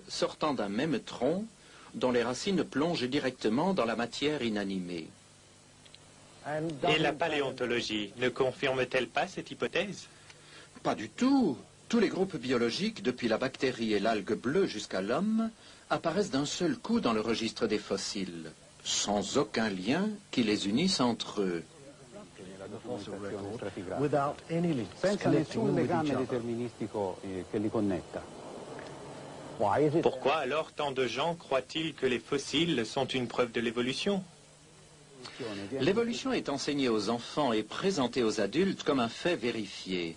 sortant d'un même tronc dont les racines plongent directement dans la matière inanimée. Et la paléontologie ne confirme-t-elle pas cette hypothèse? Pas du tout. Tous les groupes biologiques, depuis la bactérie et l'algue bleue jusqu'à l'homme, apparaissent d'un seul coup dans le registre des fossiles, sans aucun lien qui les unisse entre eux. Senza nessun legame deterministico che li connetta. Pourquoi alors tant de gens croient-ils que les fossiles sont une preuve de l'évolution? L'évolution est enseignée aux enfants et présentée aux adultes comme un fait vérifié,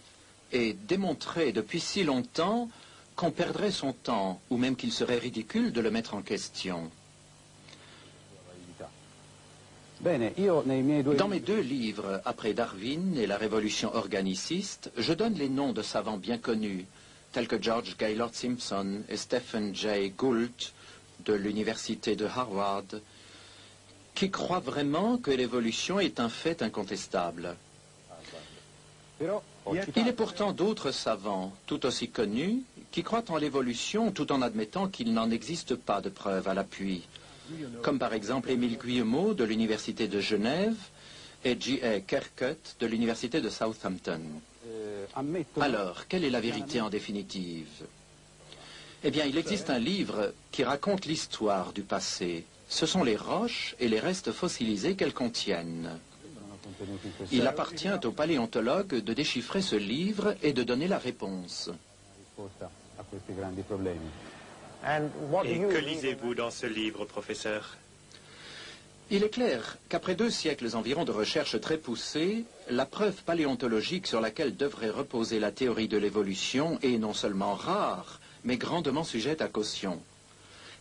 et démontré depuis si longtemps qu'on perdrait son temps, ou même qu'il serait ridicule de le mettre en question. Dans mes deux livres, Après Darwin et la révolution organiciste, je donne les noms de savants bien connus, tels que George Gaylord Simpson et Stephen Jay Gould de l'université de Harvard, qui croient vraiment que l'évolution est un fait incontestable. Il est pourtant d'autres savants, tout aussi connus, qui croient en l'évolution tout en admettant qu'il n'en existe pas de preuves à l'appui, comme par exemple Émile Guillemot de l'université de Genève et J.A. Kerkut de l'université de Southampton. Alors, quelle est la vérité en définitive? Eh bien, il existe un livre qui raconte l'histoire du passé. Ce sont les roches et les restes fossilisés qu'elles contiennent. Il appartient aux paléontologues de déchiffrer ce livre et de donner la réponse. Et que lisez-vous dans ce livre, professeur? Il est clair qu'après 2 siècles environ de recherches très poussées, la preuve paléontologique sur laquelle devrait reposer la théorie de l'évolution est non seulement rare, mais grandement sujette à caution.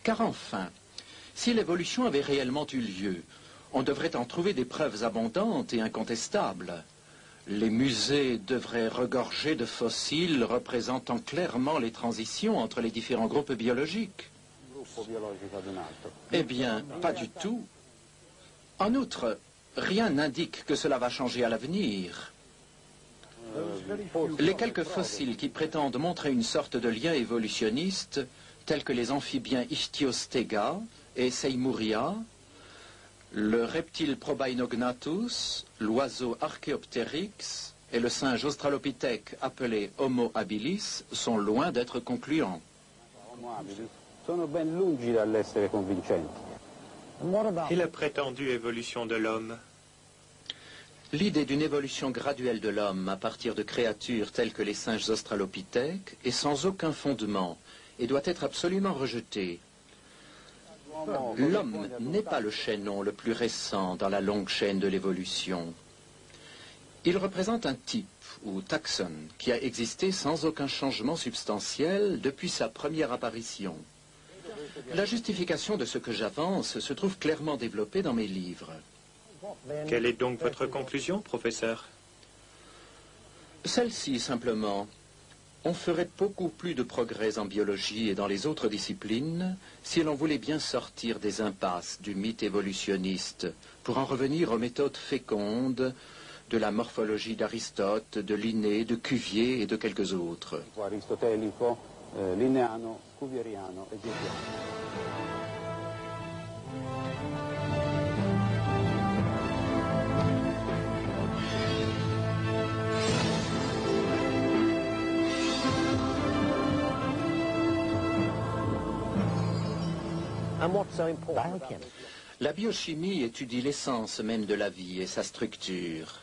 Car enfin, si l'évolution avait réellement eu lieu, on devrait en trouver des preuves abondantes et incontestables. Les musées devraient regorger de fossiles représentant clairement les transitions entre les différents groupes biologiques. Eh bien, pas du tout. En outre, rien n'indique que cela va changer à l'avenir. Les quelques fossiles qui prétendent montrer une sorte de lien évolutionniste, tels que les amphibiens Ichthyostega et Seymourria, le reptile Probeinognathus, l'oiseau Archaeopteryx et le singe australopithèque appelé Homo habilis sont loin d'être concluants. Et la prétendue évolution de l'homme? L'idée d'une évolution graduelle de l'homme à partir de créatures telles que les singes australopithèques est sans aucun fondement et doit être absolument rejetée. L'homme n'est pas le chaînon le plus récent dans la longue chaîne de l'évolution. Il représente un type, ou taxon, qui a existé sans aucun changement substantiel depuis sa première apparition. La justification de ce que j'avance se trouve clairement développée dans mes livres. Quelle est donc votre conclusion, professeur? Celle-ci, simplement. On ferait beaucoup plus de progrès en biologie et dans les autres disciplines si l'on voulait bien sortir des impasses du mythe évolutionniste pour en revenir aux méthodes fécondes de la morphologie d'Aristote, de Linné, de Cuvier et de quelques autres. Linneano, Cuvieriano e Giuliano. La biochimie étudie l'essence même de la vie et sa structure.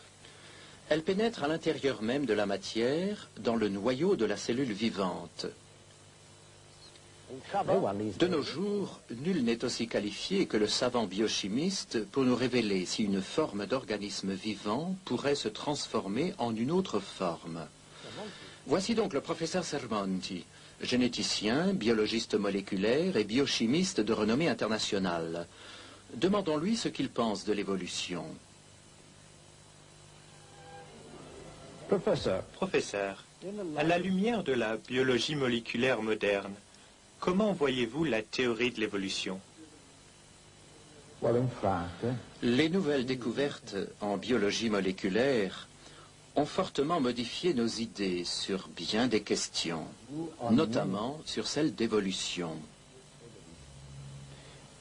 Elle pénètre à l'intérieur même de la matière, dans le noyau de la cellule vivante. De nos jours, nul n'est aussi qualifié que le savant biochimiste pour nous révéler si une forme d'organisme vivant pourrait se transformer en une autre forme. Voici donc le professeur Sermonti, généticien, biologiste moléculaire et biochimiste de renommée internationale. Demandons-lui ce qu'il pense de l'évolution. Professeur, à la lumière de la biologie moléculaire moderne, comment voyez-vous la théorie de l'évolution? Les nouvelles découvertes en biologie moléculaire ont fortement modifié nos idées sur bien des questions, notamment sur celle d'évolution.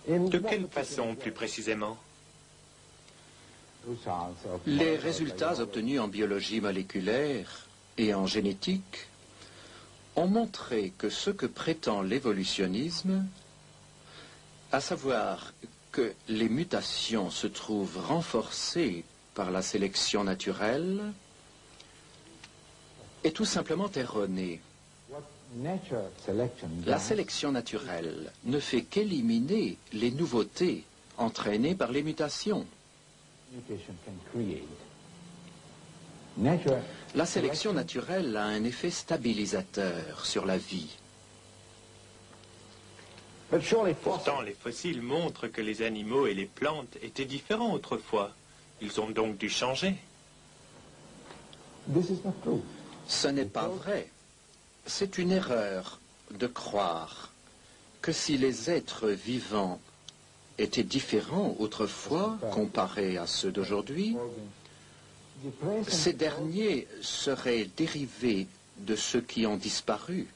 De quelle façon, plus précisément? Les résultats obtenus en biologie moléculaire et en génétique ont montré que ce que prétend l'évolutionnisme, à savoir que les mutations se trouvent renforcées par la sélection naturelle, est tout simplement erroné. La sélection naturelle ne fait qu'éliminer les nouveautés entraînées par les mutations. La sélection naturelle a un effet stabilisateur sur la vie. Pourtant, les fossiles montrent que les animaux et les plantes étaient différents autrefois. Ils ont donc dû changer. Ce n'est pas vrai. C'est une erreur de croire que si les êtres vivants étaient différents autrefois comparés à ceux d'aujourd'hui, ces derniers seraient dérivés de ceux qui ont disparu,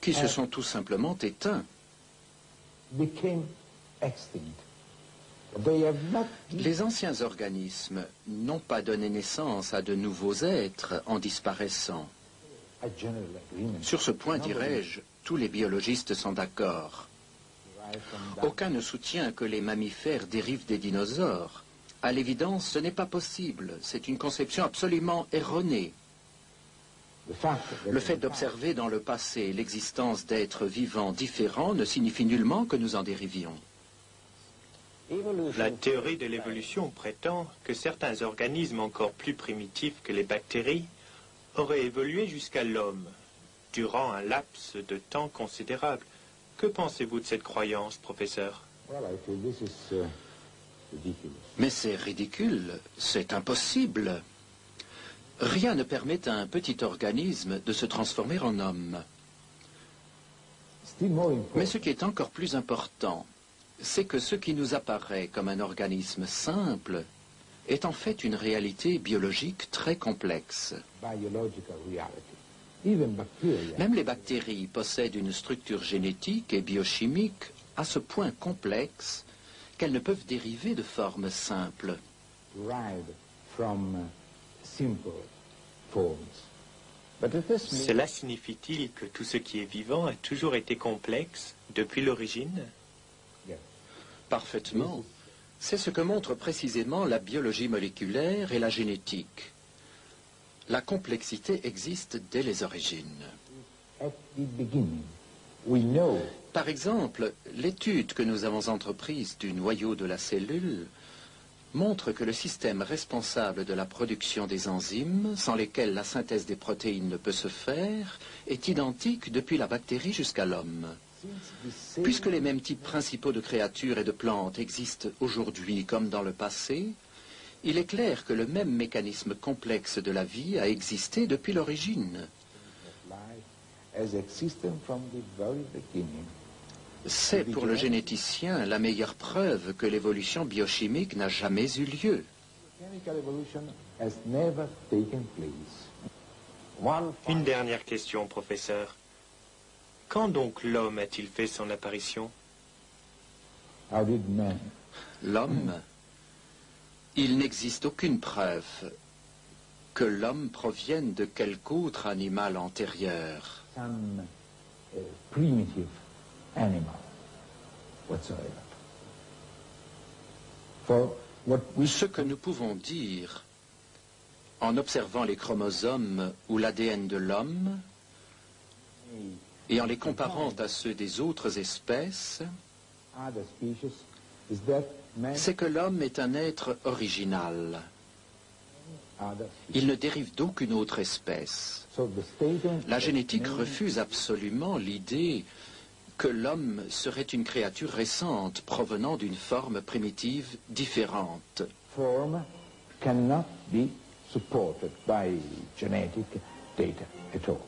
qui se sont tout simplement éteints. Les anciens organismes n'ont pas donné naissance à de nouveaux êtres en disparaissant. Sur ce point, dirais-je, tous les biologistes sont d'accord. Aucun ne soutient que les mammifères dérivent des dinosaures. À l'évidence, ce n'est pas possible. C'est une conception absolument erronée. Le fait d'observer dans le passé l'existence d'êtres vivants différents ne signifie nullement que nous en dérivions. La théorie de l'évolution prétend que certains organismes encore plus primitifs que les bactéries auraient évolué jusqu'à l'homme, durant un laps de temps considérable. Que pensez-vous de cette croyance, professeur? Mais c'est ridicule, c'est impossible. Rien ne permet à un petit organisme de se transformer en homme. Mais ce qui est encore plus important, c'est que ce qui nous apparaît comme un organisme simple est en fait une réalité biologique très complexe. Même les bactéries possèdent une structure génétique et biochimique à ce point complexe qu'elles ne peuvent dériver de formes simples. Cela signifie-t-il que tout ce qui est vivant a toujours été complexe depuis l'origine? Parfaitement. C'est ce que montrent précisément la biologie moléculaire et la génétique. La complexité existe dès les origines. Par exemple, l'étude que nous avons entreprise du noyau de la cellule montre que le système responsable de la production des enzymes, sans lesquels la synthèse des protéines ne peut se faire, est identique depuis la bactérie jusqu'à l'homme. Puisque les mêmes types principaux de créatures et de plantes existent aujourd'hui comme dans le passé, il est clair que le même mécanisme complexe de la vie a existé depuis l'origine. C'est pour le généticien la meilleure preuve que l'évolution biochimique n'a jamais eu lieu. Une dernière question, professeur. Quand donc l'homme a-t-il fait son apparition? L'homme, il n'existe aucune preuve que l'homme provienne de quelque autre animal antérieur. Ce que nous pouvons dire en observant les chromosomes ou l'ADN de l'homme et en les comparant à ceux des autres espèces, c'est que l'homme est un être original. Il ne dérive d'aucune autre espèce. La génétique refuse absolument l'idée que l'homme serait une créature récente provenant d'une forme primitive différente. Cannot be supported by genetic data at all.